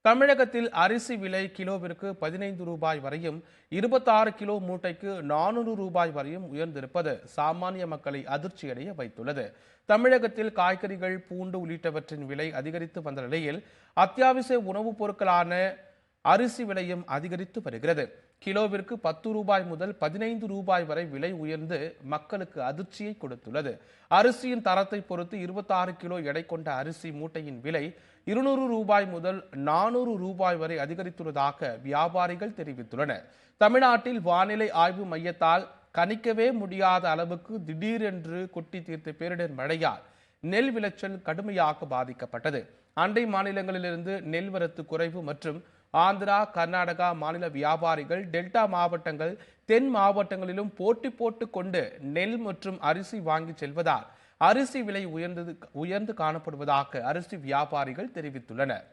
தமிழகத்தில் அரிசி விலை கிலோவிற்கு 15 ரூபாய் வரையும் 26 கிலோ மூட்டைக்கு 400 ரூபாய் வரையும் உயர்ந்திருப்பது சாமானிய மக்களை அதிர்ச்சியடைய வைத்துள்ளது. தமிழகத்தில் காய்கறிகள், பூண்டு உள்ளிட்டவற்றின் விலை அதிகரித்து வந்த நிலையில் அத்தியாவசிய உணவுப் பொருட்களான அரிசி விலையும் அதிகரித்து வருகிறது. கிலோவிற்கு 10 ரூபாய் முதல் 15 ரூபாய் வரை விலை உயர்ந்து மக்களுக்கு அதிர்ச்சியை கொடுத்துள்ளது. அரிசியின் தரத்தை பொறுத்து 26 கிலோ எடை கொண்ட அரிசி மூட்டையின் விலை 200 ரூபாய் முதல் 400 ரூபாய் வரை அதிகரித்துள்ளதாக வியாபாரிகள் தெரிவித்துள்ளனர். தமிழ்நாட்டில் வானிலை ஆய்வு மையத்தால் கணிக்கவே முடியாத அளவுக்கு திடீரென்று கொட்டி தீர்த்த பேரிடர் மழையால் நெல் விளைச்சல் கடுமையாக பாதிக்கப்பட்டது. அண்டை மாநிலங்களிலிருந்து நெல் வரத்து குறைவு மற்றும் ஆந்திரா, கர்நாடகா மாநில வியாபாரிகள் டெல்டா மாவட்டங்கள், தென் மாவட்டங்களிலும் போட்டி போட்டு கொண்டு நெல் மற்றும் அரிசி வாங்கி செல்வதால் அரிசி விலை உயர்ந்து காணப்படுவதாக அரிசி வியாபாரிகள் தெரிவித்துள்ளனர்.